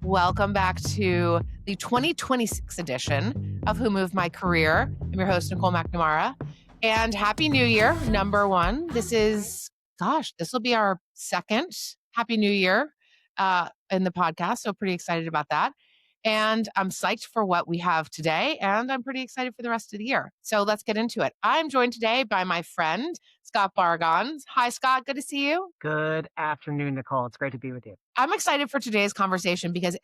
Welcome back to the 2026 edition of Who Moved My Career. I'm your host, Nicole McNamara. And Happy New Year, number one. This will be our second Happy New Year in the podcast. So pretty excited about that. And I'm psyched for what we have today. And I'm pretty excited for the rest of the year. So let's get into it. I'm joined today by my friend, Scott Barghaan. Hi, Scott. Good to see you. Good afternoon, Nicole. It's great to be with you. I'm excited for today's conversation because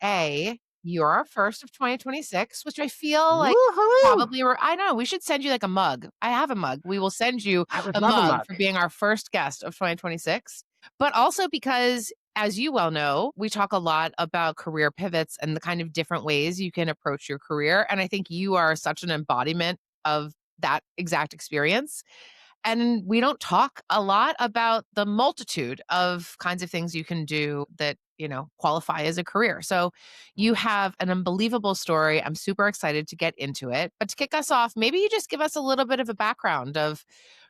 you're our first of 2026, which I feel like Woohoo! I know we should send you like a mug. I have a mug. We will send you I would a love a mug mug. for being our first guest of 2026. But also because, as you well know, we talk a lot about career pivots and the kind of different ways you can approach your career. And I think you are such an embodiment of that exact experience. And we don't talk a lot about the multitude of kinds of things you can do that, qualify as a career. So you have an unbelievable story. I'm super excited to get into it. But to kick us off, maybe you just give us a little bit of a background of,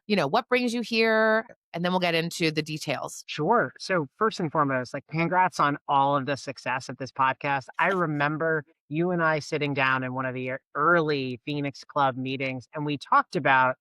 what brings you here, and then we'll get into the details. Sure. So first and foremost, congrats on all of the success of this podcast. I remember you and I sitting down in one of the early Phoenix Club meetings, and we talked about,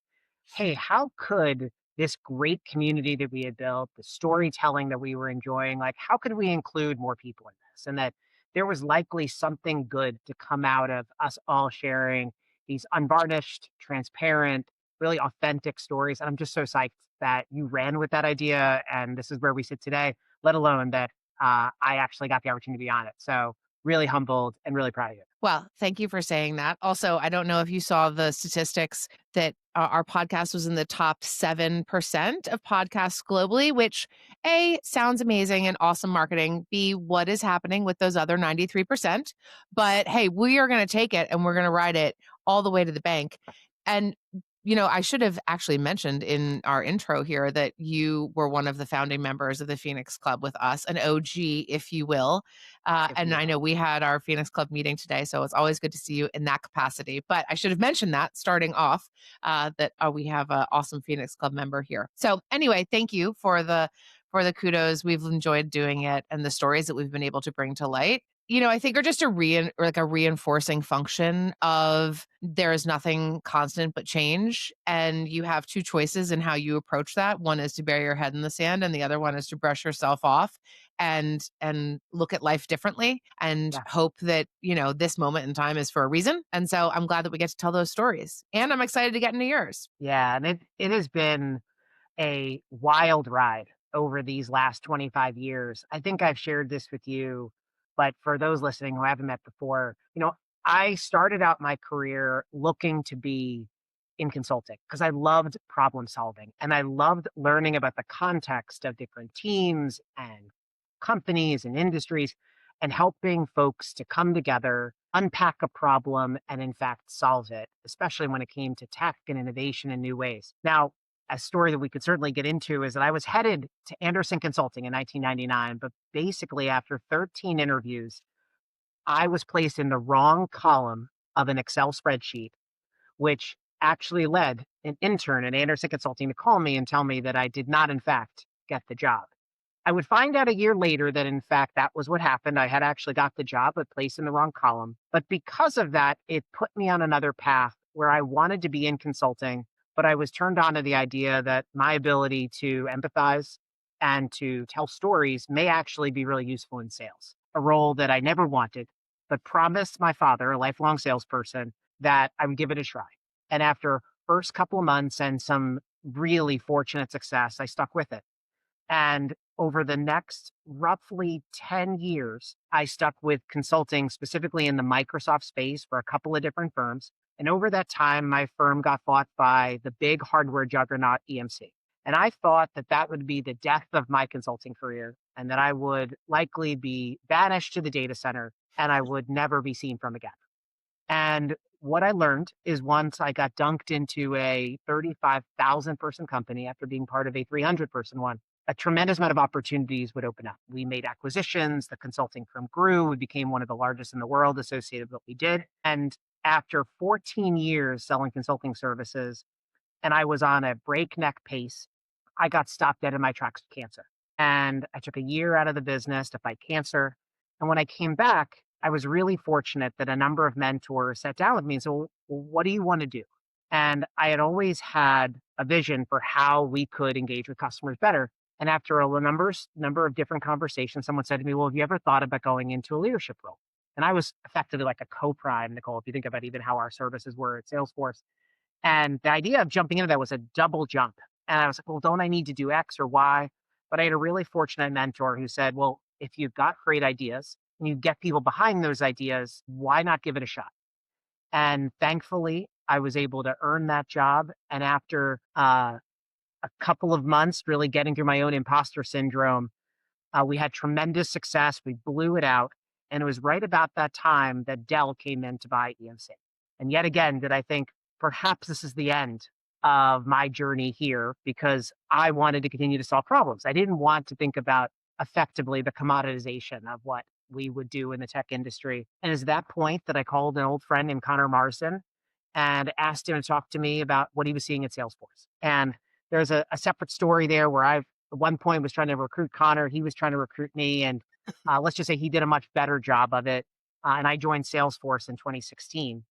hey, how could this great community that we had built, the storytelling that we were enjoying, how could we include more people in this? And that there was likely something good to come out of us all sharing these unvarnished, transparent, really authentic stories. And I'm just so psyched that you ran with that idea. And this is where we sit today, let alone that I actually got the opportunity to be on it. So really humbled and really proud of you. Well, thank you for saying that. Also, I don't know if you saw the statistics that our podcast was in the top 7% of podcasts globally, which A, sounds amazing and awesome marketing. B, what is happening with those other 93%? But hey, we are going to take it and we're going to ride it all the way to the bank. And I should have actually mentioned in our intro here that you were one of the founding members of the Phoenix Club with us, an OG, if you will. And I know we had our Phoenix Club meeting today, so it's always good to see you in that capacity. But I should have mentioned that starting off, that we have an awesome Phoenix Club member here. So anyway, thank you for the kudos. We've enjoyed doing it and the stories that we've been able to bring to light. I think are just a reinforcing function of there is nothing constant but change. And you have two choices in how you approach that. One is to bury your head in the sand, and the other one is to brush yourself off and look at life differently and hope that, this moment in time is for a reason. And so I'm glad that we get to tell those stories. And I'm excited to get into yours. Yeah. And it has been a wild ride over these last 25 years. I think I've shared this with you, but for those listening who haven't met before, I started out my career looking to be in consulting because I loved problem solving and I loved learning about the context of different teams and companies and industries and helping folks to come together, unpack a problem, and in fact solve it, especially when it came to tech and innovation in new ways. Now, a story that we could certainly get into is that I was headed to Anderson Consulting in 1999, but basically after 13 interviews, I was placed in the wrong column of an Excel spreadsheet, which actually led an intern at Anderson Consulting to call me and tell me that I did not, in fact, get the job. I would find out a year later that, in fact, that was what happened. I had actually got the job, but placed in the wrong column. But because of that, it put me on another path where I wanted to be in consulting, but I was turned on to the idea that my ability to empathize and to tell stories may actually be really useful in sales, a role that I never wanted, but promised my father, a lifelong salesperson, that I would give it a try. And after first couple of months and some really fortunate success, I stuck with it. And over the next roughly 10 years, I stuck with consulting specifically in the Microsoft space for a couple of different firms. And over that time, my firm got bought by the big hardware juggernaut EMC. And I thought that that would be the death of my consulting career and that I would likely be banished to the data center and I would never be seen from again. And what I learned is once I got dunked into a 35,000 person company after being part of a 300 person one, a tremendous amount of opportunities would open up. We made acquisitions, the consulting firm grew, we became one of the largest in the world associated with what we did. And after 14 years selling consulting services, and I was on a breakneck pace, I got stopped dead in my tracks with cancer. And I took a year out of the business to fight cancer. And when I came back, I was really fortunate that a number of mentors sat down with me and said, well, what do you want to do? And I had always had a vision for how we could engage with customers better. And after a number of different conversations, someone said to me, well, have you ever thought about going into a leadership role? And I was effectively like a co-prime, Nicole, if you think about even how our services were at Salesforce. And the idea of jumping into that was a double jump. And I was like, well, don't I need to do X or Y? But I had a really fortunate mentor who said, well, if you've got great ideas and you get people behind those ideas, why not give it a shot? And thankfully, I was able to earn that job. And after a couple of months really getting through my own imposter syndrome, we had tremendous success. We blew it out. And it was right about that time that Dell came in to buy EMC. And yet again, did I think perhaps this is the end of my journey here because I wanted to continue to solve problems. I didn't want to think about effectively the commoditization of what we would do in the tech industry. And it's that point that I called an old friend named Connor Marsden and asked him to talk to me about what he was seeing at Salesforce. And there's a separate story there where I've at one point was trying to recruit Connor. He was trying to recruit me. And let's just say he did a much better job of it. And I joined Salesforce in 2016.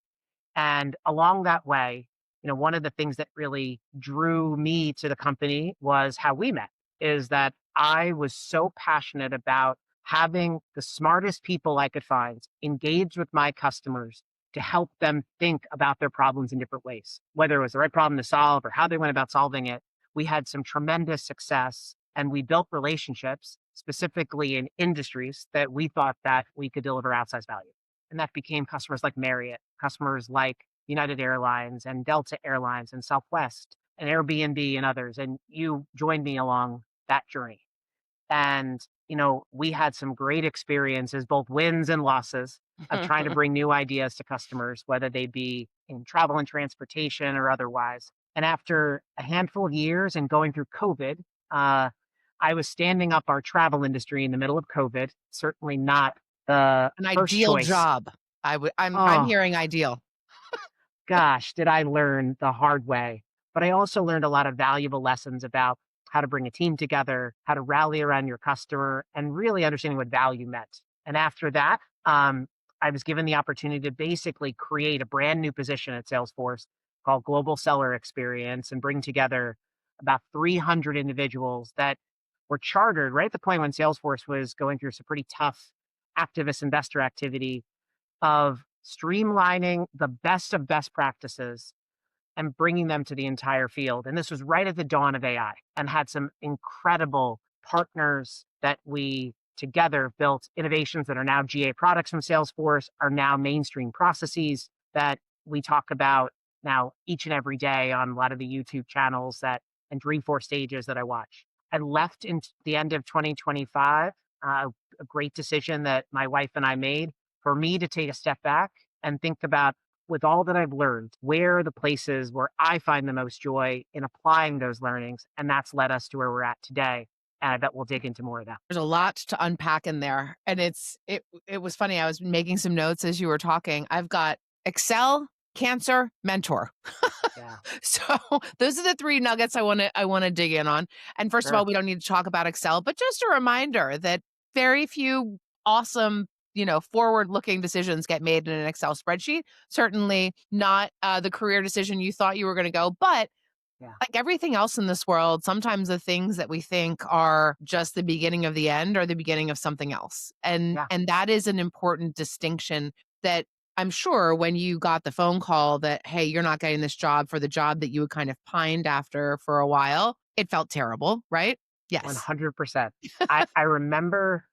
And along that way, one of the things that really drew me to the company was how we met, is that I was so passionate about having the smartest people I could find engage with my customers to help them think about their problems in different ways, whether it was the right problem to solve or how they went about solving it. We had some tremendous success and we built relationships specifically in industries that we thought that we could deliver outsized value. And that became customers like Marriott, customers like United Airlines and Delta Airlines and Southwest and Airbnb and others. And you joined me along that journey. And, we had some great experiences, both wins and losses, of trying to bring new ideas to customers, whether they be in travel and transportation or otherwise. And after a handful of years and going through COVID, I was standing up our travel industry in the middle of COVID. Certainly not the An first ideal choice. job. I'm Oh, hearing ideal. gosh, did I learn the hard way. But I also learned a lot of valuable lessons about how to bring a team together, how to rally around your customer, and really understanding what value meant. And after that, I was given the opportunity to basically create a brand new position at Salesforce called Global Seller Experience and bring together about 300 individuals that were chartered right at the point when Salesforce was going through some pretty tough activist investor activity of streamlining the best of best practices and bringing them to the entire field. And this was right at the dawn of AI and had some incredible partners that we together built innovations that are now GA products from Salesforce, are now mainstream processes that we talk about now each and every day on a lot of the YouTube channels that and Dreamforce stages that I watch. I left in the end of 2025, a great decision that my wife and I made for me to take a step back and think about, with all that I've learned, where are the places where I find the most joy in applying those learnings? And that's led us to where we're at today. And I bet we'll dig into more of that. There's a lot to unpack in there, and it was funny, I was making some notes as you were talking. I've got Excel, cancer, mentor. Yeah, So, those are the 3 nuggets I wanna dig in on. And first of all, sure. we don't need to talk about Excel, but just a reminder that very few awesome, forward-looking decisions get made in an Excel spreadsheet. Certainly not, the career decision you thought you were gonna go, but Yeah, like everything else in this world, sometimes the things that we think are just the beginning of the end are the beginning of something else. And yeah, and that is an important distinction that I'm sure when you got the phone call that, hey, you're not getting this job for the job that you had kind of pined after for a while, it felt terrible, right? Yes. 100%. I remember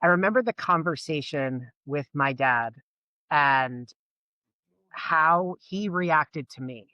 the conversation with my dad and how he reacted to me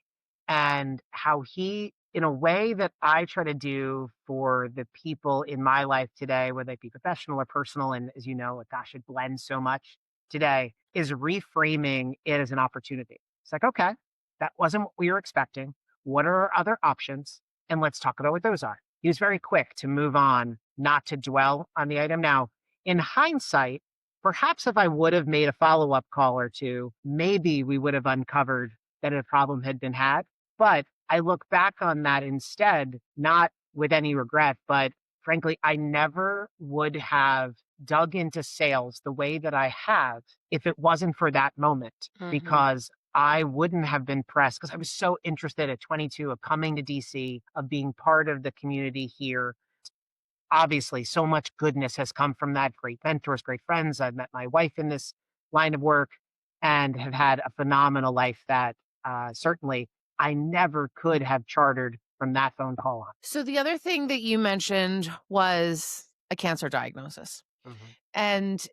and how he, in a way that I try to do for the people in my life today, whether they be professional or personal, and as you know, like, gosh, it blends so much today, is reframing it as an opportunity. It's like, okay, that wasn't what we were expecting. What are our other options? And let's talk about what those are. He was very quick to move on, not to dwell on the item. Now, in hindsight, perhaps if I would have made a follow-up call or 2, maybe we would have uncovered that a problem had been had. But I look back on that instead, not with any regret, but frankly, I never would have dug into sales the way that I have if it wasn't for that moment, Mhm. because I wouldn't have been pressed because I was so interested at 22 of coming to DC, of being part of the community here. Obviously, so much goodness has come from that. Great mentors, great friends. I've met my wife in this line of work and have had a phenomenal life that certainly I never could have chartered from that phone call on. So the other thing that you mentioned was a cancer diagnosis. Mhm. And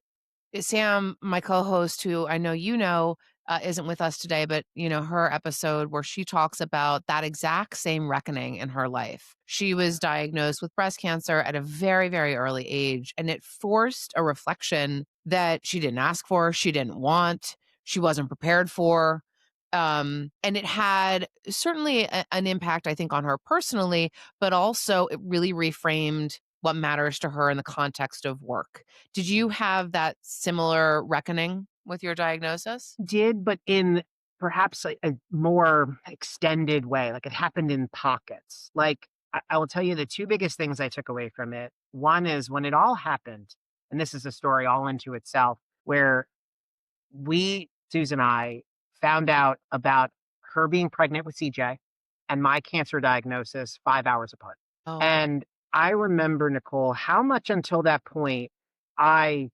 Sam, my co-host, who I know you know, isn't with us today, but her episode where she talks about that exact same reckoning in her life. She was diagnosed with breast cancer at a very, very early age, and it forced a reflection that she didn't ask for, she didn't want, she wasn't prepared for. And it had certainly an impact, I think, on her personally, but also it really reframed what matters to her in the context of work. Did you have that similar reckoning with your diagnosis? Did, but in perhaps a more extended way, like it happened in pockets. Like, I will tell you the 2 biggest things I took away from it. One is when it all happened, and this is a story all into itself, where Susan and I, found out about her being pregnant with CJ and my cancer diagnosis 5 hours apart. Oh. And I remember, Nicole, how much until that point I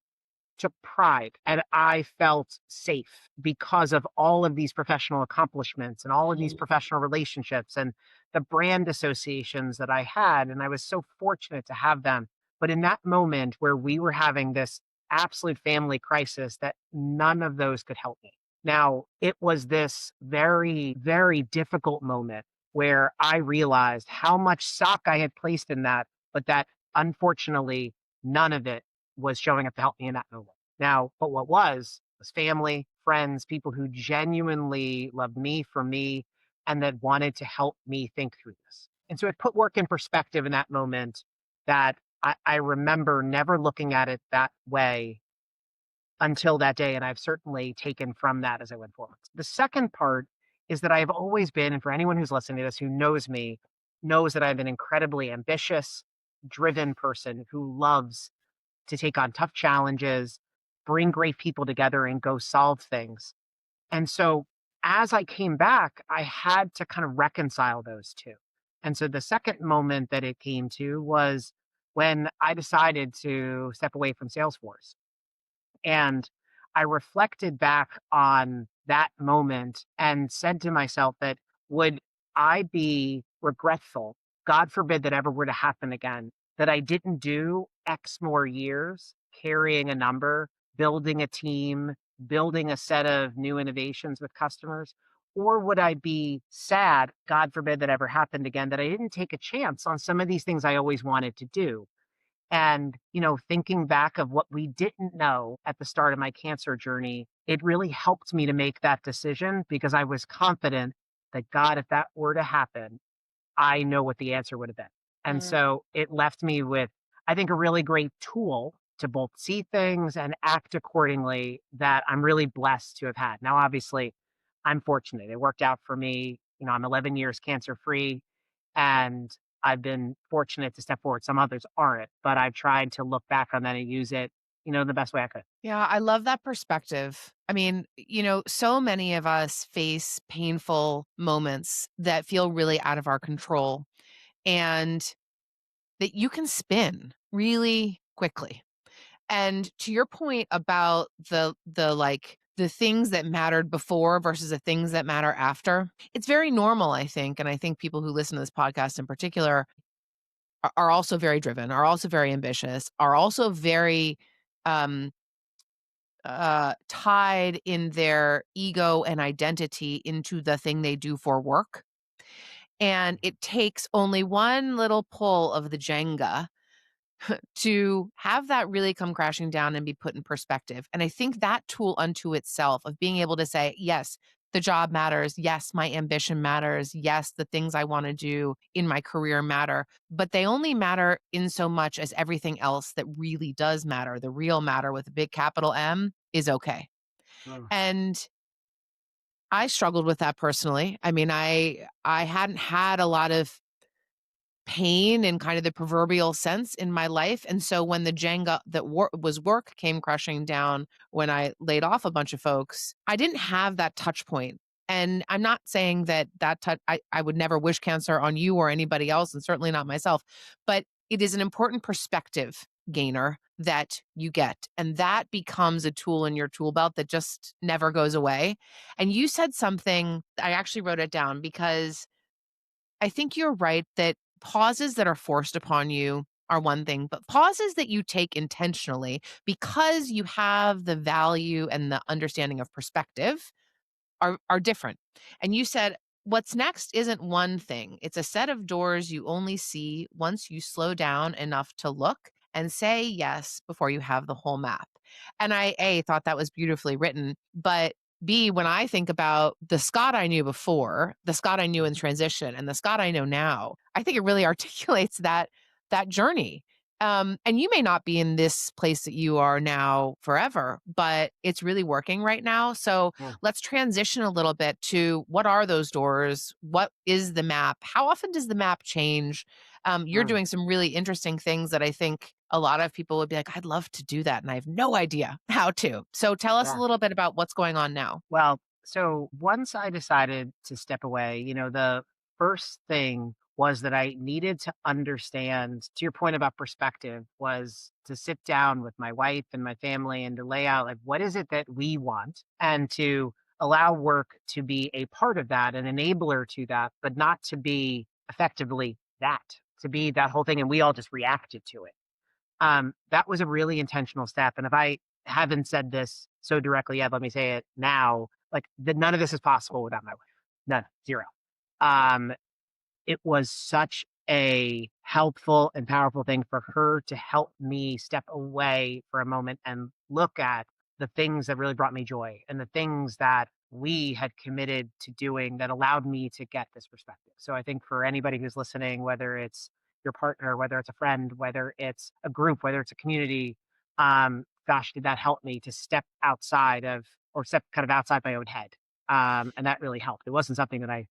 took pride and I felt safe because of all of these professional accomplishments and all of these Mhm. professional relationships and the brand associations that I had. And I was so fortunate to have them. But in that moment where we were having this absolute family crisis, that none of those could help me. Now, it was this very, very difficult moment where I realized how much stock I had placed in that, but that unfortunately, none of it was showing up to help me in that moment. Now, but what was family, friends, people who genuinely loved me for me and that wanted to help me think through this. And so it put work in perspective in that moment that I remember never looking at it that way until that day. And I've certainly taken from that as I went forward. The second part is that I've always been, and for anyone who's listening to this who knows me, knows that I'm an incredibly ambitious, driven person who loves to take on tough challenges, bring great people together, and go solve things. And so as I came back, I had to kind of reconcile those two. And so the second moment that it came to was when I decided to step away from Salesforce. And I reflected back on that moment and said to myself that would I be regretful, God forbid that ever were to happen again, that I didn't do X more years carrying a number, building a team, building a set of new innovations with customers? Or would I be sad, God forbid that ever happened again, that I didn't take a chance on some of these things I always wanted to do? And, thinking back of what we didn't know at the start of my cancer journey, it really helped me to make that decision because I was confident that God, if that were to happen, I know what the answer would have been. And Mm. so it left me with, I think, a really great tool to both see things and act accordingly that I'm really blessed to have had. Now, obviously, I'm fortunate. It worked out for me. I'm 11 years cancer free and I've been fortunate to step forward. Some others aren't, but I've tried to look back on that and use it, the best way I could. Yeah, I love that perspective. I mean, so many of us face painful moments that feel really out of our control and that you can spin really quickly. And to your point about the things that mattered before versus the things that matter after, it's very normal, I think. And I think people who listen to this podcast in particular are also very driven, are also very ambitious, are also very um tied in their ego and identity into the thing they do for work. And it takes only one little pull of the Jenga to have that really come crashing down and be put in perspective. And I think that tool unto itself of being able to say, yes, the job matters. Yes, my ambition matters. Yes, the things I want to do in my career matter, but they only matter in so much as everything else that really does matter. The real matter with a big capital M is okay. Mm. And I struggled with that personally. I mean, I hadn't had a lot of pain in kind of the proverbial sense in my life. And so when the Jenga that was work came crushing down when I laid off a bunch of folks, I didn't have that touch point. And I'm not saying that I would never wish cancer on you or anybody else, and certainly not myself, but it is an important perspective gainer that you get. And that becomes a tool in your tool belt that just never goes away. And you said something, I actually wrote it down because I think you're right that pauses that are forced upon you are one thing, but pauses that you take intentionally because you have the value and the understanding of perspective are different. And you said what's next isn't one thing. It's a set of doors you only see once you slow down enough to look and say yes before you have the whole map. And I A thought that was beautifully written, but B, when I think about the Scott I knew before, the Scott I knew in transition, and the Scott I know now, I think it really articulates that journey. And you may not be in this place that you are now forever, but it's really working right now. So Yeah. let's transition a little bit to what are those doors? What is the map? How often does the map change? You're Mm, doing some really interesting things that I think a lot of people would be like, I'd love to do that. And I have no idea how to. So tell us a yeah. little bit about what's going on now. Well, so once I decided to step away, the first thing was that I needed to understand, to your point about perspective, was to sit down with my wife and my family and to lay out like what is it that we want and to allow work to be a part of that, an enabler to that, but not to be effectively that, to be that whole thing. And we all just reacted to it. That was a really intentional step, and if I haven't said this so directly yet, let me say it now, like, none of this is possible without my wife. None, 0. Um, it was such a helpful and powerful thing for her to help me step away for a moment and look at the things that really brought me joy and the things that we had committed to doing that allowed me to get this perspective. So I think for anybody who's listening, whether it's your partner, whether it's a friend, whether it's a group, whether it's a community, gosh, did that help me to step outside of or step kind of outside my own head. And that really helped. It wasn't something that I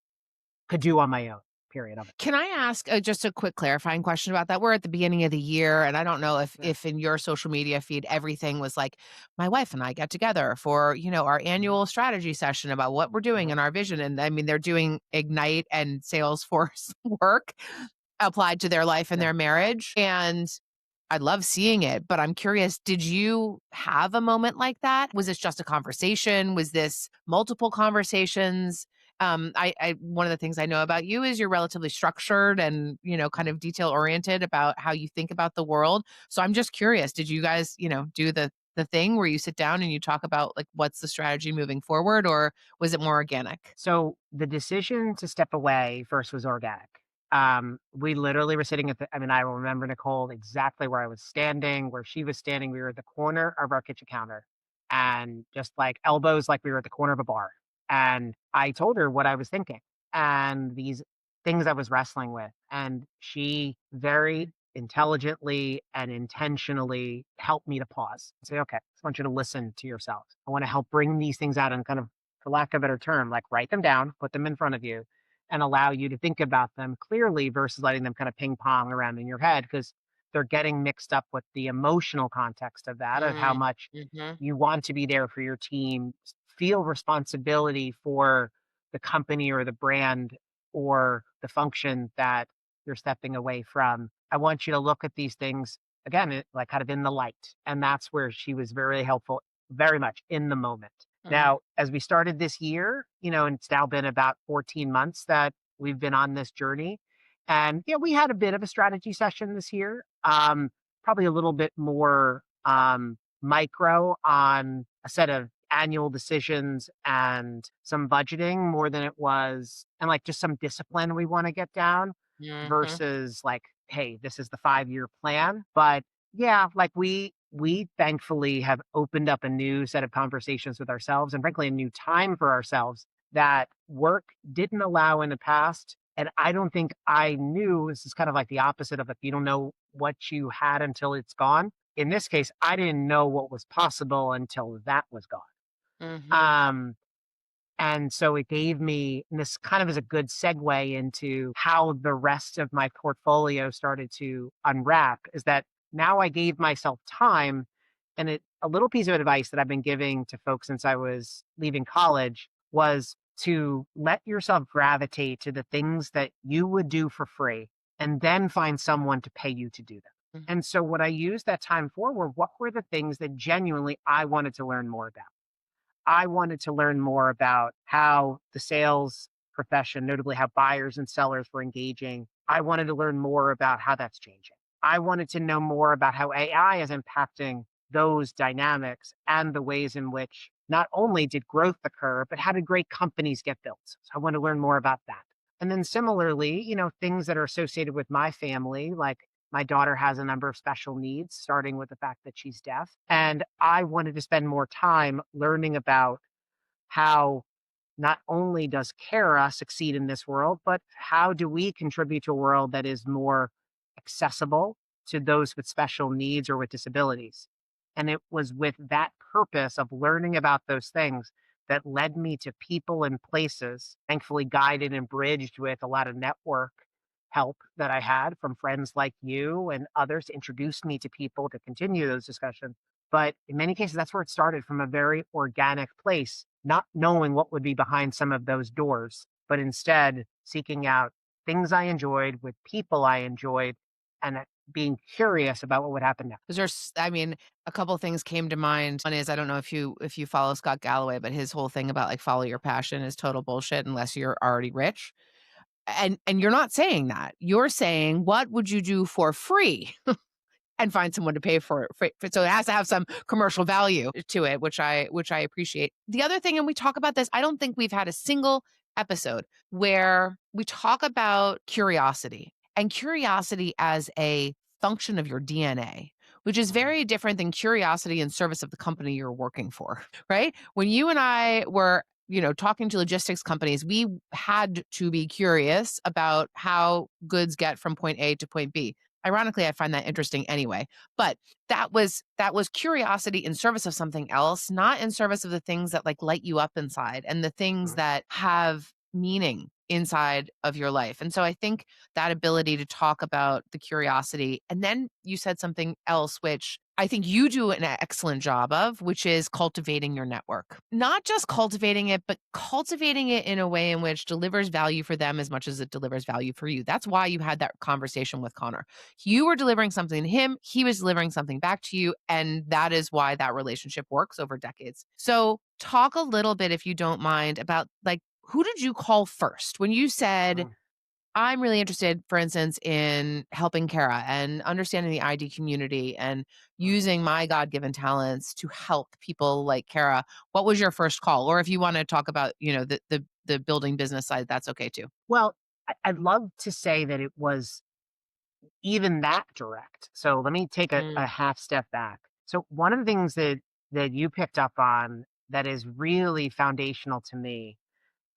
could do on my own, period of it. Can I ask just a quick clarifying question about that? We're at the beginning of the year, and I don't know Yeah. if in your social media feed everything was like, my wife and I get together for our Mhm, annual strategy session about what we're doing mhm, and our vision. And I mean, they're doing Ignite and Salesforce work applied to their life and yeah. their marriage. And I love seeing it, but I'm curious, did you have a moment like that? Was this just a conversation? Was this multiple conversations? I one of the things I know about you is you're relatively structured and, kind of detail oriented about how you think about the world. So I'm just curious, did you guys, do the thing where you sit down and you talk about like what's the strategy moving forward, or was it more organic? So the decision to step away first was organic. We literally were sitting I mean, I will remember Nicole exactly where I was standing, where she was standing. We were at the corner of our kitchen counter and just like elbows, like we were at the corner of a bar. And I told her what I was thinking and these things I was wrestling with. And she very intelligently and intentionally helped me to pause and say, okay, I just want you to listen to yourself. I want to help bring these things out and kind of, for lack of a better term, like write them down, put them in front of you, and allow you to think about them clearly versus letting them kind of ping pong around in your head because they're getting mixed up with the emotional context of that, of how Mm, much mhm. you want to be there for your team, feel responsibility for the company or the brand or the function that you're stepping away from. I want you to look at these things again, like kind of in the light. And that's where she was very helpful, very much in the moment. Mm, Now, as we started this year, and it's now been about 14 months that we've been on this journey. And yeah, we had a bit of a strategy session this year. Probably a little bit more micro on a set of annual decisions and some budgeting more than it was, and like just some discipline we want to get down mhm. versus like, hey, this is the 5-year plan. But yeah, like we thankfully have opened up a new set of conversations with ourselves and frankly a new time for ourselves that work didn't allow in the past. And I don't think I knew, this is kind of like the opposite of, like, you don't know what you had until it's gone. In this case, I didn't know what was possible until that was gone. Mhm. Um, And so it gave me, and this kind of is a good segue into how the rest of my portfolio started to unwrap, is that now I gave myself time. And a little piece of advice that I've been giving to folks since I was leaving college was to let yourself gravitate to the things that you would do for free and then find someone to pay you to do them. Mhm. And so what I used that time for were what were the things that genuinely I wanted to learn more about. I wanted to learn more about how the sales profession, notably how buyers and sellers were engaging. I wanted to learn more about how that's changing. I wanted to know more about how AI is impacting those dynamics and the ways in which not only did growth occur, but how did great companies get built. So I want to learn more about that. And then similarly, things that are associated with my family, like my daughter has a number of special needs, starting with the fact that she's deaf. And I wanted to spend more time learning about how not only does Kara succeed in this world, but how do we contribute to a world that is more accessible to those with special needs or with disabilities? And it was with that purpose of learning about those things that led me to people and places, thankfully guided and bridged with a lot of network help that I had from friends like you and others to introduce me to people to continue those discussions. But in many cases, that's where it started, from a very organic place, not knowing what would be behind some of those doors, but instead seeking out things I enjoyed with people I enjoyed and being curious about what would happen next. 'Cause I mean, a couple things came to mind. One is, I don't know if you follow Scott Galloway, but his whole thing about, like, follow your passion is total bullshit unless you're already rich. And you're not saying that. You're saying, "What would you do for free?" And find someone to pay for it. So it has to have some commercial value to it, which I appreciate. The other thing, and we talk about this, I don't think we've had a single episode where we talk about curiosity and curiosity as a function of your DNA, which is Mhm. very different than curiosity in service of the company you're working for, right? When you and I were talking to logistics companies, we had to be curious about how goods get from point A to point B. Ironically, I find that interesting anyway. But that was curiosity in service of something else, not in service of the things that like light you up inside and the things Mhm. that have meaning inside of your life. And so I think that ability to talk about the curiosity, and then you said something else which I think you do an excellent job of, which is cultivating your network. Not just cultivating it, but cultivating it in a way in which delivers value for them as much as it delivers value for you. That's why you had that conversation with Connor. You were delivering something to him, he was delivering something back to you, and that is why that relationship works over decades. So, talk a little bit, if you don't mind, about like who did you call first when you said, Mhm. I'm really interested, for instance, in helping Kara and understanding the ID community and Mhm. using my God given talents to help people like Kara. What was your first call? Or if you want to talk about, the building business side, that's okay too. Well, I'd love to say that it was even that direct. So let me take a Mm, half step back. So one of the things that you picked up on that is really foundational to me,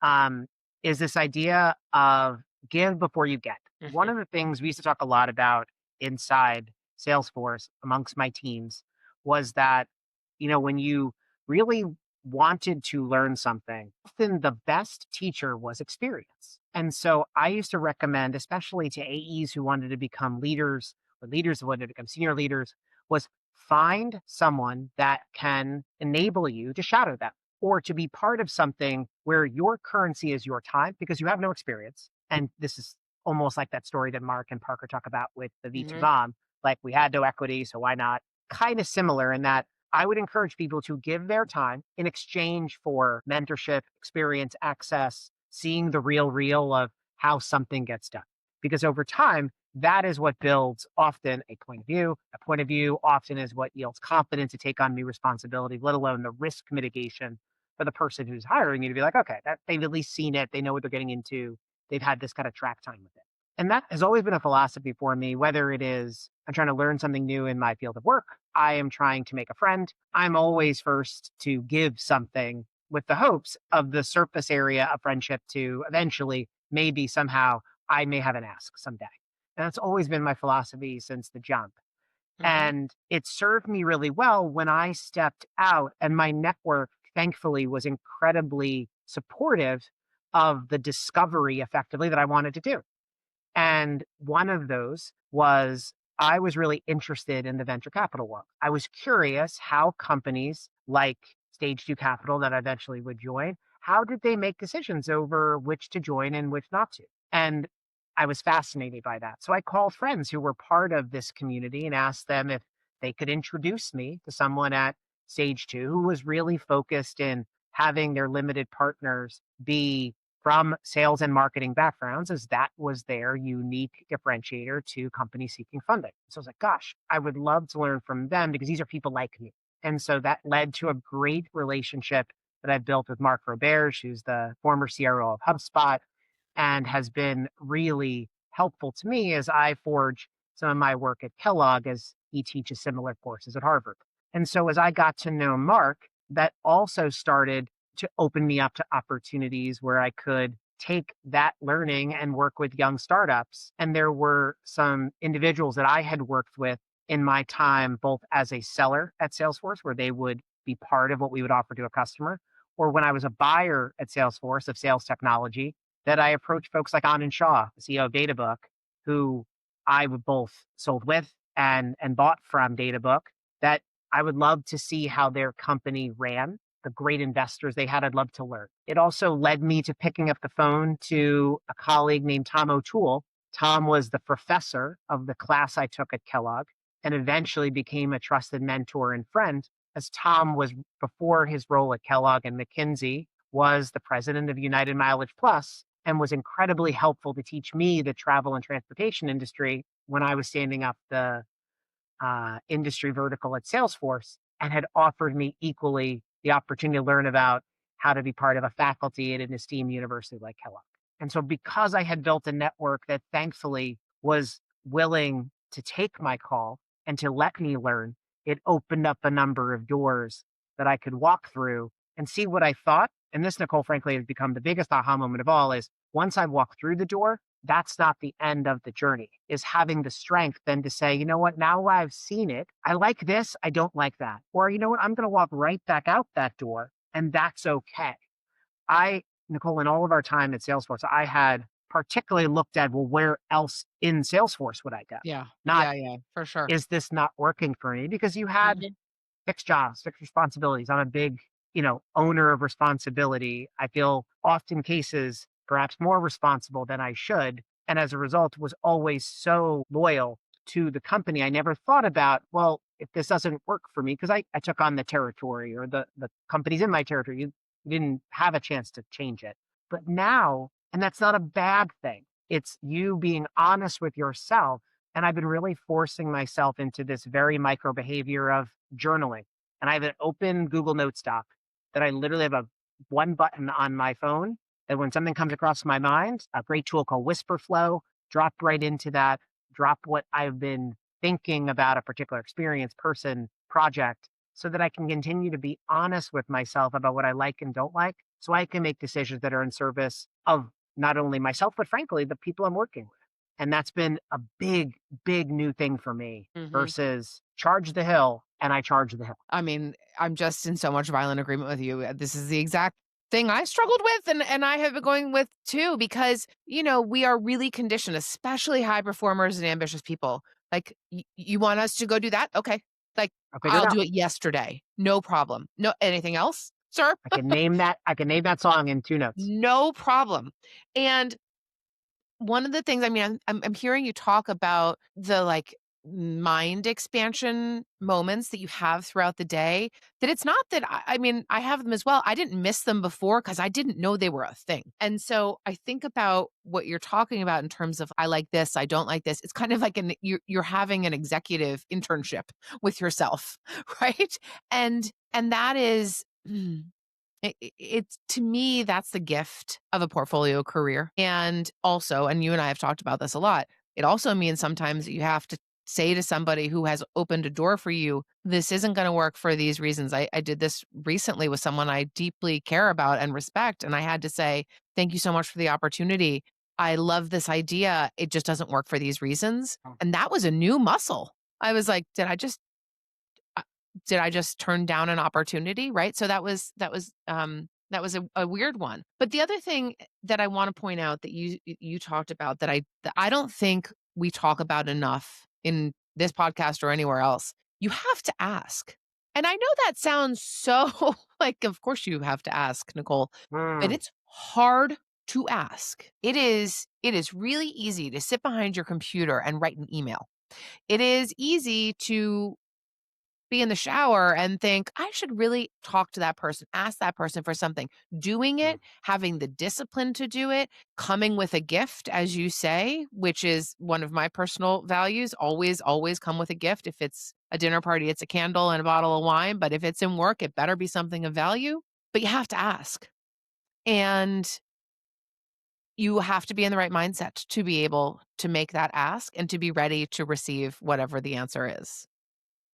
um, is this idea of give before you get. One mhm, of the things we used to talk a lot about inside Salesforce amongst my teams was that, when you really wanted to learn something, often the best teacher was experience. And so I used to recommend, especially to AEs who wanted to become leaders or leaders who wanted to become senior leaders, was find someone that can enable you to shadow them or to be part of something where your currency is your time because you have no experience. And this is almost like that story that Mark and Parker talk about with the V2 mhm, bomb. Like we had no equity, so why not? Kind of similar in that I would encourage people to give their time in exchange for mentorship, experience, access, seeing the real of how something gets done. Because over time, that is what builds often a point of view. A point of view often is what yields confidence to take on new responsibility, let alone the risk mitigation for the person who's hiring you to be like, okay, that they've at least seen it. They know what they're getting into. They've had this kind of track time with it. And that has always been a philosophy for me, whether it is I'm trying to learn something new in my field of work, I am trying to make a friend. I'm always first to give something with the hopes of the surface area of friendship to eventually, maybe somehow, I may have an ask someday. And that's always been my philosophy since the jump. mhm. And it served me really well when I stepped out, and my network, thankfully, was incredibly supportive of the discovery effectively that I wanted to do. And one of those was I was really interested in the venture capital world. I was curious how companies like Stage 2 Capital that I eventually would join, how did they make decisions over which to join and which not to? And I was fascinated by that. So I called friends who were part of this community and asked them if they could introduce me to someone at Stage 2 who was really focused in having their limited partners be from sales and marketing backgrounds, as that was their unique differentiator to companies seeking funding. So I was like, gosh, I would love to learn from them because these are people like me. And so that led to a great relationship that I've built with Mark Roberge, who's the former CRO of HubSpot, and has been really helpful to me as I forge some of my work at Kellogg as he teaches similar courses at Harvard. And so as I got to know Mark, that also started to open me up to opportunities where I could take that learning and work with young startups. And there were some individuals that I had worked with in my time, both as a seller at Salesforce, where they would be part of what we would offer to a customer, or when I was a buyer at Salesforce of sales technology, that I approached folks like Anand Shah, the CEO of Databook, who I would both sold with and bought from Databook, that I would love to see how their company ran, the great investors they had. I'd love to learn. It also led me to picking up the phone to a colleague named Tom O'Toole. Tom was the professor of the class I took at Kellogg and eventually became a trusted mentor and friend, as Tom was, before his role at Kellogg and McKinsey, was the president of United Mileage Plus and was incredibly helpful to teach me the travel and transportation industry when I was standing up the industry vertical at Salesforce, and had offered me equally the opportunity to learn about how to be part of a faculty at an esteemed university like Kellogg. And so, because I had built a network that thankfully was willing to take my call and to let me learn, it opened up a number of doors that I could walk through and see what I thought. And this, Nicole, frankly, has become the biggest aha moment of all is once I walk through the door, that's not the end of the journey, is having the strength then to say, you know what, now I've seen it. I like this. I don't like that. Or, you know what, I'm going to walk right back out that door and that's okay. Nicole, in all of our time at Salesforce, I had particularly looked at, well, where else in Salesforce would I go? Yeah. Not, Yeah, yeah, for sure. is this not working for me? Because you had Mhm. fixed jobs, fixed responsibilities. I'm a big, owner of responsibility. I feel often cases perhaps more responsible than I should. And as a result, was always so loyal to the company. I never thought about, well, if this doesn't work for me, because I took on the territory or the companies in my territory, you didn't have a chance to change it. But now, and that's not a bad thing, it's you being honest with yourself. And I've been really forcing myself into this very micro behavior of journaling. And I have an open Google Notes doc that I literally have a one button on my phone that when something comes across my mind, a great tool called Whisper Flow, drop right into that, drop what I've been thinking about a particular experience, person, project, so that I can continue to be honest with myself about what I like and don't like, so I can make decisions that are in service of not only myself, but frankly, the people I'm working with. And that's been a big, big new thing for me Mhm. versus charge the hill and I charge the hill. I mean, I'm just in so much violent agreement with you. This is the exact thing I struggled with and I have been going with too because, we are really conditioned, especially high performers and ambitious people. Like, you want us to go do that? Okay. Like, I figured I'll out. do it yesterday. No problem. No, anything else, sir? I can name that song in 2 notes. No problem. And one of the things, I mean, I'm hearing you talk about the, like, mind expansion moments that you have throughout the day, that it's not that I mean, I have them as well. I didn't miss them before because I didn't know they were a thing. And so I think about what you're talking about in terms of, "I like this, I don't like this." It's kind of like you're having an executive internship with yourself, right? And that is it's to me, that's the gift of a portfolio career. And also, and you and I have talked about this a lot, it also means sometimes you have to say to somebody who has opened a door for you, this isn't going to work for these reasons. I did this recently with someone I deeply care about and respect. And I had to say, thank you so much for the opportunity. I love this idea. It just doesn't work for these reasons. And that was a new muscle. I was like, uh, did I just turn down an opportunity, right? So that was That was a weird one. But the other thing that I wanna point out that you talked about that I don't think we talk about enough in this podcast or anywhere else, you have to ask. And I know that sounds so like, of course you have to ask, Nicole, but Mm, it's hard to ask. It is really easy to sit behind your computer and write an email. It is easy to be in the shower and think, I should really talk to that person, ask that person for something. Doing mm. it, having the discipline to do it, coming with a gift, as you say, which is one of my personal values. Always, always come with a gift. If it's a dinner party, it's a candle and a bottle of wine. But if it's in work, it better be something of value. But you have to ask. And you have to be in the right mindset to be able to make that ask and to be ready to receive whatever the answer is.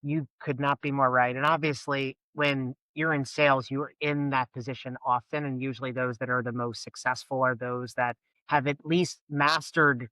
You could not be more right. And obviously, when you're in sales, you're in that position often. And usually, those that are the most successful are those that have at least mastered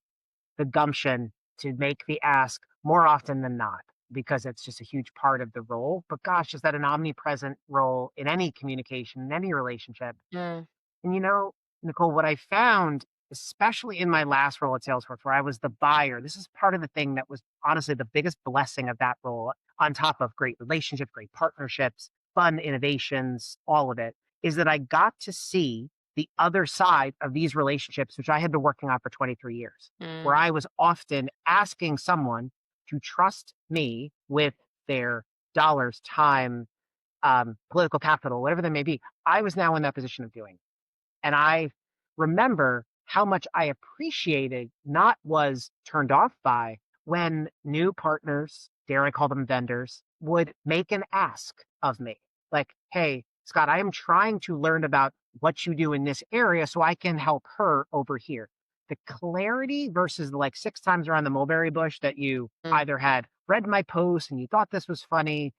the gumption to make the ask more often than not, because it's just a huge part of the role. But gosh, is that an omnipresent role in any communication, in any relationship? Mm, And Nicole, what I found, especially in my last role at Salesforce, where I was the buyer, this is part of the thing that was honestly the biggest blessing of that role, on top of great relationships, great partnerships, fun innovations, all of it, is that I got to see the other side of these relationships, which I had been working on for 23 years, where mm, I was often asking someone to trust me with their dollars, time, political capital, whatever they may be. I was now in that position of doing. And I remember how much I appreciated, not was turned off by, when new partners, dare I call them vendors, would make an ask of me. Like, hey, Scott, I am trying to learn about what you do in this area so I can help her over here. The clarity versus the like six times around the mulberry bush that you mm, either had read my post and you thought this was funny.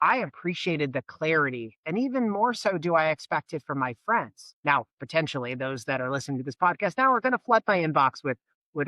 I appreciated the clarity, and even more so do I expect it from my friends. Now, potentially those that are listening to this podcast now are going to flood my inbox with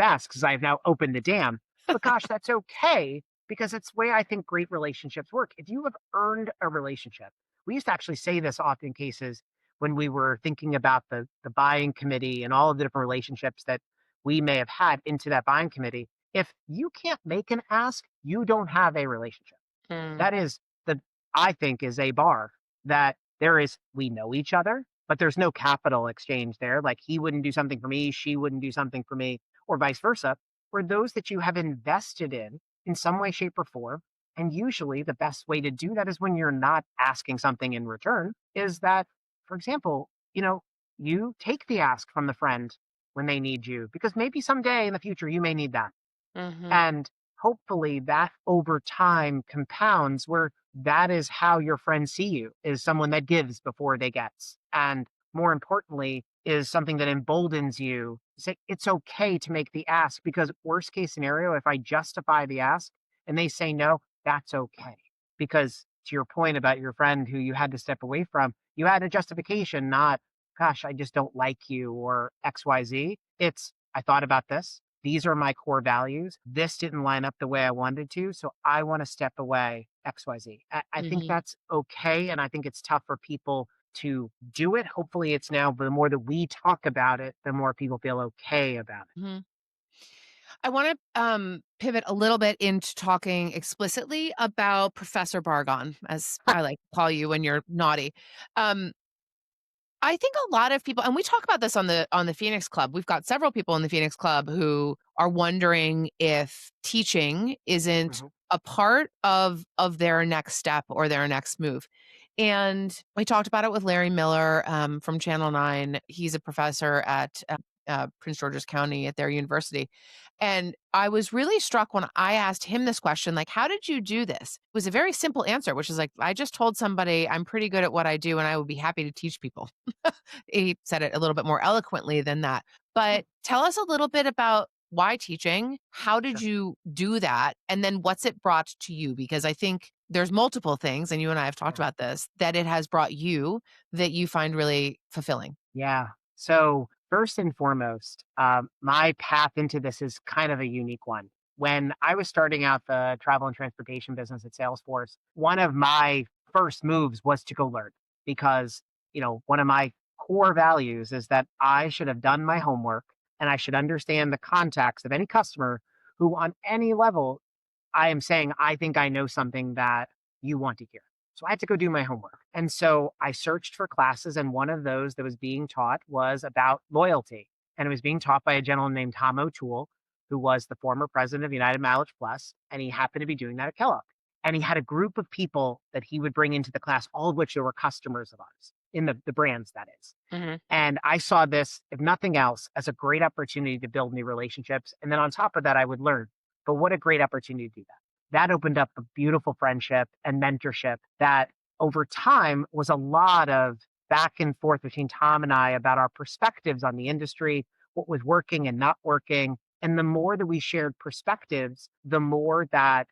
asks because I've now opened the dam. But gosh, that's okay because it's the way I think great relationships work. If you have earned a relationship, we used to actually say this often in cases when we were thinking about the buying committee and all of the different relationships that we may have had into that buying committee. If you can't make an ask, you don't have a relationship. mm, That is the I think is a bar that there is we know each other, but there's no capital exchange there. Like he wouldn't do something for me, she wouldn't do something for me, or vice versa. Or those that you have invested in some way, shape, or form. And usually the best way to do that is when you're not asking something in return, is that, for example, you take the ask from the friend when they need you, because maybe someday in the future you may need that. mhm, And hopefully that over time compounds where that is how your friends see you, is someone that gives before they gets. And more importantly, is something that emboldens you. Say it's okay to make the ask, because worst case scenario, if I justify the ask and they say no, that's okay. Because to your point about your friend who you had to step away from, you had a justification, not, gosh, I just don't like you or XYZ. It's, I thought about this. These are my core values. This didn't line up the way I wanted to. So I want to step away, XYZ. I think mhm, that's okay. And I think it's tough for people to do it. Hopefully, it's now the more that we talk about it, the more people feel okay about it. mhm. I wanna, pivot a little bit into talking explicitly about Professor Barghaan, as I like to call you when you're naughty. Um, I think a lot of people and we talk about this on the Phoenix Club. We've got several people in the Phoenix Club who are wondering if teaching isn't Mhm. a part of their next step or their next move. And we talked about it with Larry Miller from Channel 9. He's a professor at Prince George's County at their university. And I was really struck when I asked him this question, like, how did you do this? It was a very simple answer, which is like, I just told somebody I'm pretty good at what I do and I would be happy to teach people. He said it a little bit more eloquently than that. Hmm, But tell us a little bit about why teaching? How did sure. you do that? And then what's it brought to you? Because I think there's multiple things, and you and I have talked Yeah. about this, that it has brought you that you find really fulfilling. Yeah. So, first and foremost, my path into this is kind of a unique one. When I was starting out the travel and transportation business at Salesforce, one of my first moves was to go learn, because one of my core values is that I should have done my homework and I should understand the context of any customer who, on any level, I am saying, I think I know something that you want to hear. So I had to go do my homework. And so I searched for classes, and one of those that was being taught was about loyalty. And it was being taught by a gentleman named Tom O'Toole, who was the former president of United Mileage Plus, and he happened to be doing that at Kellogg. And he had a group of people that he would bring into the class, all of which there were customers of ours in the brands, that is. Mhm. And I saw this, if nothing else, as a great opportunity to build new relationships. And then on top of that, I would learn. But what a great opportunity to do that. That opened up a beautiful friendship and mentorship that over time was a lot of back and forth between Tom and I about our perspectives on the industry, what was working and not working. And the more that we shared perspectives, the more that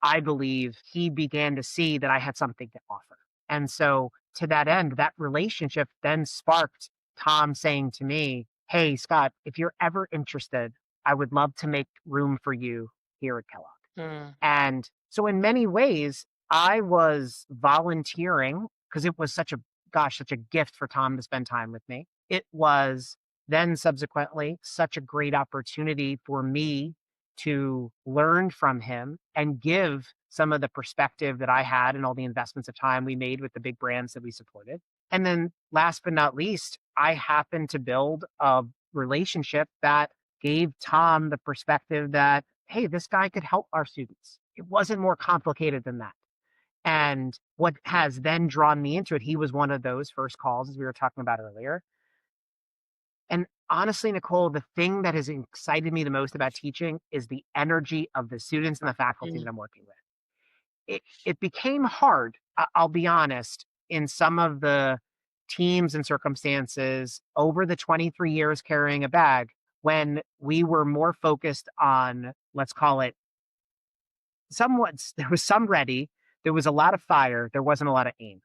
I believe he began to see that I had something to offer. And so to that end, that relationship then sparked Tom saying to me, "Hey, Scott, if you're ever interested, I would love to make room for you here at Kellogg." Mm. And so in many ways, I was volunteering because it was such a gift for Tom to spend time with me. It was then subsequently such a great opportunity for me to learn from him and give some of the perspective that I had and all the investments of time we made with the big brands that we supported. And then last but not least, I happened to build a relationship that gave Tom the perspective that, hey, this guy could help our students. It wasn't more complicated than that. And what has then drawn me into it, he was one of those first calls, as we were talking about earlier. And honestly, Nicole, the thing that has excited me the most about teaching is the energy of the students and the faculty Mm. that I'm working with. It became hard, I'll be honest, in some of the teams and circumstances over the 23 years carrying a bag when we were more focused on, let's call it, there was some ready, there was a lot of fire, there wasn't a lot of aim.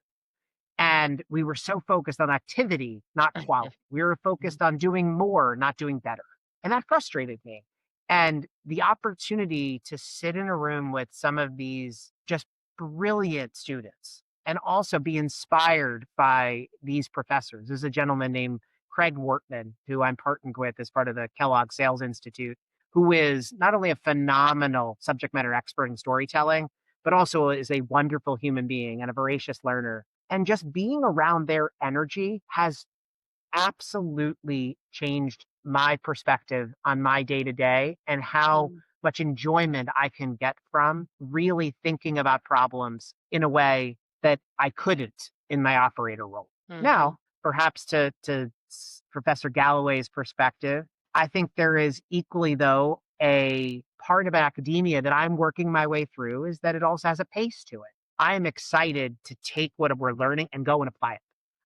And we were so focused on activity, not quality. We were focused on doing more, not doing better. And that frustrated me. And the opportunity to sit in a room with some of these just brilliant students and also be inspired by these professors. There's a gentleman named Craig Wortman, who I'm partnered with as part of the Kellogg Sales Institute, who is not only a phenomenal subject matter expert in storytelling, but also is a wonderful human being and a voracious learner, and just being around their energy has absolutely changed my perspective on my day to day and how Mm. much enjoyment I can get from really thinking about problems in a way that I couldn't in my operator role. Mhm. Now, perhaps to Professor Galloway's perspective, I think there is equally, though, a part of academia that I'm working my way through is that it also has a pace to it. I am excited to take what we're learning and go and apply it.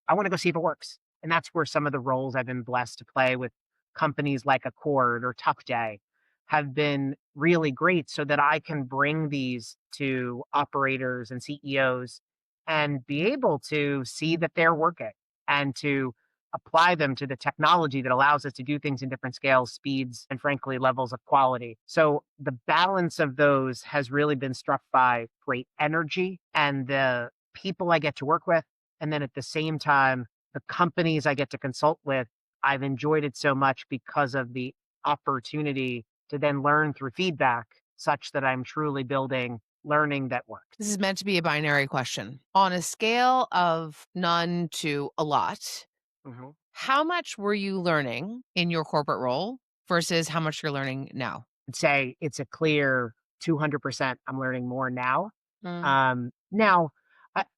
I want to go see if it works. And that's where some of the roles I've been blessed to play with companies like Accord or Tough Day have been really great so that I can bring these to operators and CEOs and be able to see that they're working and to apply them to the technology that allows us to do things in different scales, speeds, and frankly, levels of quality. So the balance of those has really been struck by great energy and the people I get to work with. And then at the same time, the companies I get to consult with, I've enjoyed it so much because of the opportunity to then learn through feedback such that I'm truly building learning that works. This is meant to be a binary question. On a scale of none to a lot, Mhm. how much were you learning in your corporate role versus how much you're learning now? I'd say it's a clear 200% I'm learning more now. Mm. Now,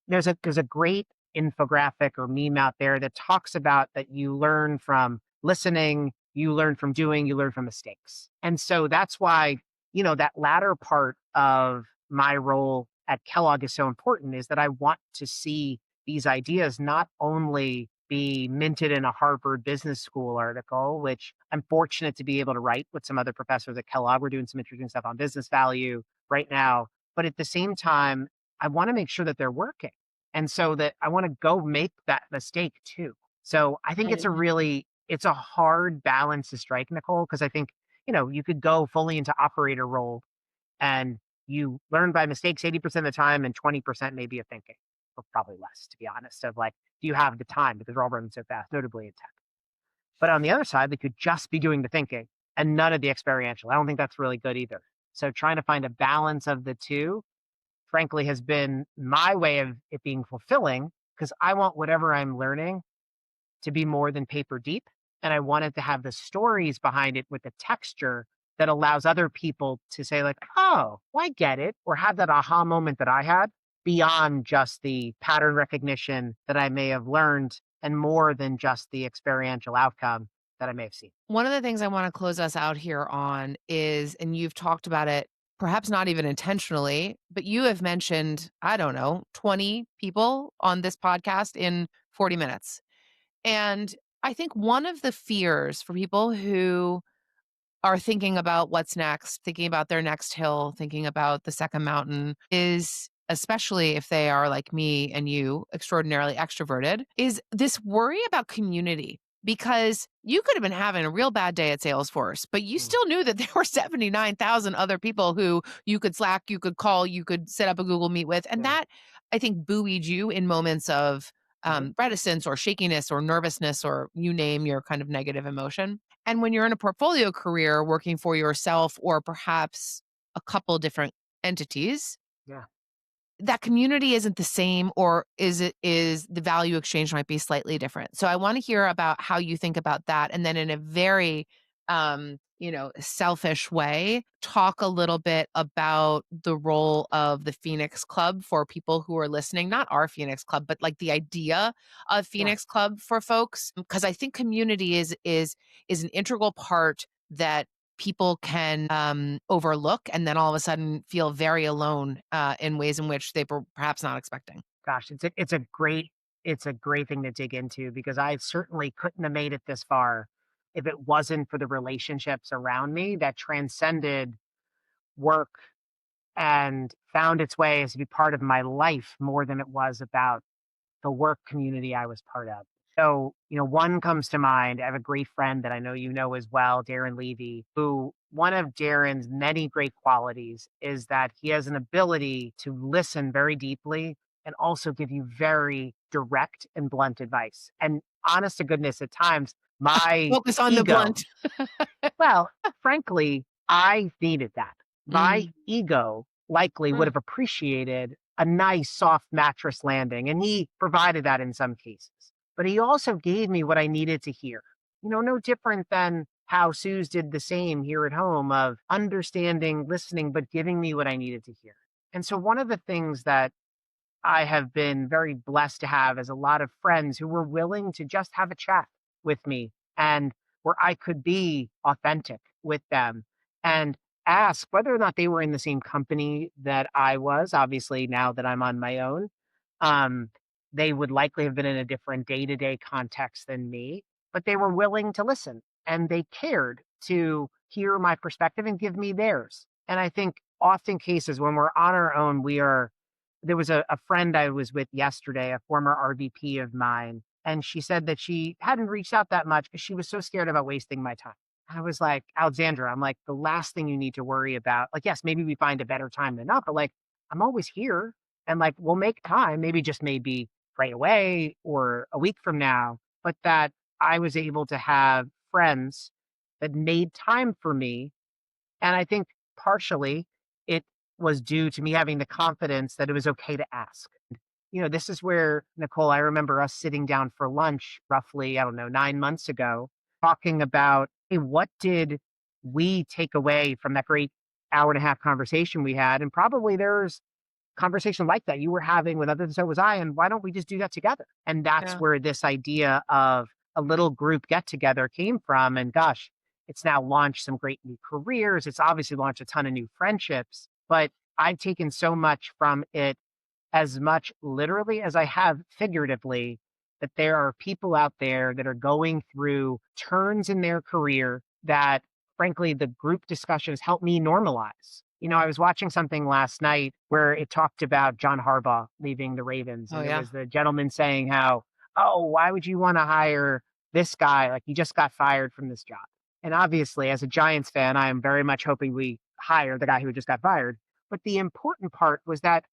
there's a great infographic or meme out there that talks about that you learn from listening, you learn from doing, you learn from mistakes. And so that's why, that latter part of my role at Kellogg is so important is that I want to see these ideas not only be minted in a Harvard Business School article, which I'm fortunate to be able to write with some other professors at Kellogg. We're doing some interesting stuff on business value right now. But at the same time, I want to make sure that they're working. And so that I want to go make that mistake too. So I think Mhm. it's a hard balance to strike, Nicole, because I think, you could go fully into operator role and you learn by mistakes 80% of the time and 20% maybe of thinking. or probably less, to be honest, of like, do you have the time? Because we're all running so fast, notably in tech. But on the other side, they could just be doing the thinking and none of the experiential. I don't think that's really good either. So trying to find a balance of the two, frankly, has been my way of it being fulfilling because I want whatever I'm learning to be more than paper deep. And I wanted to have the stories behind it with the texture that allows other people to say, like, oh, well, I get it, or have that aha moment that I had beyond just the pattern recognition that I may have learned and more than just the experiential outcome that I may have seen. One of the things I want to close us out here on is, and you've talked about it, perhaps not even intentionally, but you have mentioned, I don't know, 20 people on this podcast in 40 minutes. And I think one of the fears for people who are thinking about what's next, thinking about their next hill, thinking about the second mountain is, especially if they are like me and you, extraordinarily extroverted, is this worry about community. Because you could have been having a real bad day at Salesforce, but you Mm, still knew that there were 79,000 other people who you could Slack, you could call, you could set up a Google Meet with. And yeah. that, I think, buoyed you in moments of Mhm. reticence or shakiness or nervousness or you name your kind of negative emotion. And when you're in a portfolio career working for yourself or perhaps a couple different entities, Yeah. that community isn't the same or is the value exchange might be slightly different. So I want to hear about how you think about that and then in a very selfish way, talk a little bit about the role of the Phoenix Club for people who are listening, not our Phoenix Club, but like the idea of Yeah. Phoenix Club for folks because I think community is an integral part that people can overlook and then all of a sudden feel very alone in ways in which they were perhaps not expecting. Gosh, it's a great thing to dig into because I certainly couldn't have made it this far if it wasn't for the relationships around me that transcended work and found its way as to be part of my life more than it was about the work community I was part of. So, one comes to mind. I have a great friend that I know you know as well, Darren Levy, who one of Darren's many great qualities is that he has an ability to listen very deeply and also give you very direct and blunt advice. And honest to goodness, at times, my Focus on the ego, blunt. well, frankly, I needed that. My Mm, ego likely would mm, have appreciated a nice soft mattress landing, and he provided that in some cases. But he also gave me what I needed to hear. No different than how Suze did the same here at home of understanding, listening, but giving me what I needed to hear. And so one of the things that I have been very blessed to have is a lot of friends who were willing to just have a chat with me and where I could be authentic with them and ask whether or not they were in the same company that I was. Obviously, now that I'm on my own, um, they would likely have been in a different day to day context than me, but they were willing to listen and they cared to hear my perspective and give me theirs. And I think often cases when we're on our own, there was a friend I was with yesterday, a former RVP of mine, and she said that she hadn't reached out that much because she was so scared about wasting my time. I was like, Alexandra, I'm like, the last thing you need to worry about, like, yes, maybe we find a better time than not, but like, I'm always here and like, we'll make time, maybe just maybe right away or a week from now, but that I was able to have friends that made time for me and I think partially it was due to me having the confidence that it was okay to ask. This is where, Nicole, I remember us sitting down for lunch roughly, I don't know, 9 months ago, talking about, hey, what did we take away from that great hour and a half conversation we had? And probably there's conversation like that you were having with others, and so was I. And why don't we just do that together? And that's yeah. where this idea of a little group get together came from. And gosh, it's now launched some great new careers. It's obviously launched a ton of new friendships, but I've taken so much from it as much literally as I have figuratively, that there are people out there that are going through turns in their career that, frankly, the group discussions help me normalize. I was watching something last night where it talked about John Harbaugh leaving the Ravens, Oh and it yeah. was the gentleman saying how, oh, why would you want to hire this guy? Like, he just got fired from this job. And obviously, as a Giants fan, I am very much hoping we hire the guy who just got fired. But the important part was that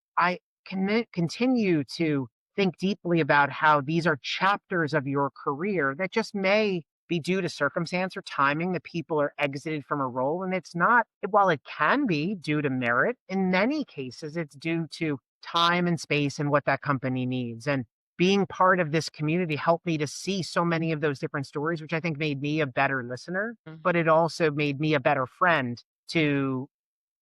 continue to think deeply about how these are chapters of your career that just may be due to circumstance or timing that people are exited from a role. And it's not, while it can be due to merit, in many cases, it's due to time and space and what that company needs. And being part of this community helped me to see so many of those different stories, which I think made me a better listener, Mhm. but it also made me a better friend to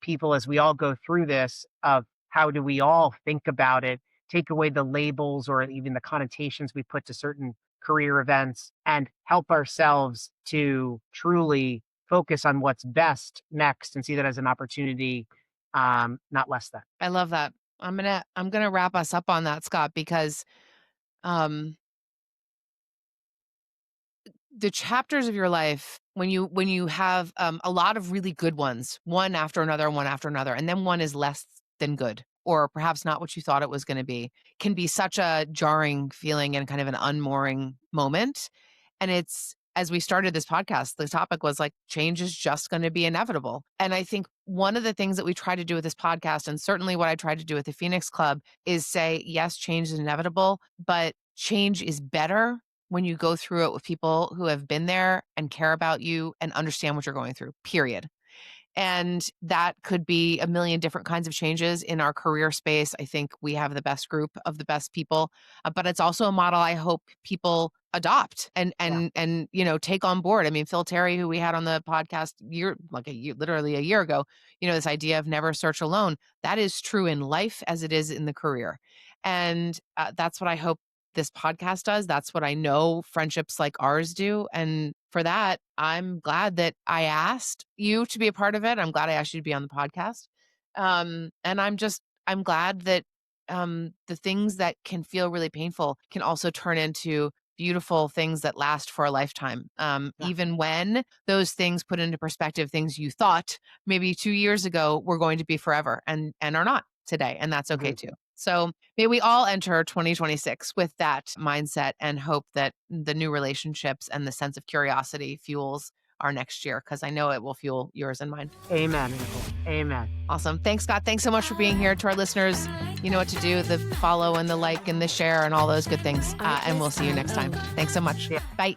people as we all go through this of how do we all think about it, take away the labels or even the connotations we put to certain career events and help ourselves to truly focus on what's best next and see that as an opportunity, not less than. I love that. I'm gonna wrap us up on that, Scott, because um the chapters of your life when you have a lot of really good ones, one after another, and then one is less than good, or perhaps not what you thought it was going to be, can be such a jarring feeling and kind of an unmooring moment. And it's, as we started this podcast, the topic was like, change is just going to be inevitable. And I think one of the things that we try to do with this podcast, and certainly what I tried to do with the Phoenix Club, is say, yes, change is inevitable, but change is better when you go through it with people who have been there and care about you and understand what you're going through, period. And that could be a million different kinds of changes in our career space. I think we have the best group of the best people, but it's also a model I hope people adopt and Yeah. take on board. I mean, Phil Terry, who we had on the podcast literally a year ago, this idea of never search alone, that is true in life as it is in the career. And that's what I hope this podcast does. That's what I know friendships like ours do. And for that, I'm glad that I asked you to be a part of it. I'm glad I asked you to be on the podcast. And I'm glad that the things that can feel really painful can also turn into beautiful things that last for a lifetime. Yeah. Even when those things put into perspective, things you thought maybe 2 years ago were going to be forever and are not today. And that's okay Mhm. too. So may we all enter 2026 with that mindset and hope that the new relationships and the sense of curiosity fuels our next year, because I know it will fuel yours and mine. Amen, Nicole. Amen. Awesome. Thanks, Scott. Thanks so much for being here. To our listeners, you know what to do, the follow and the like and the share and all those good things. And we'll see you next time. Thanks so much. Yeah. Bye.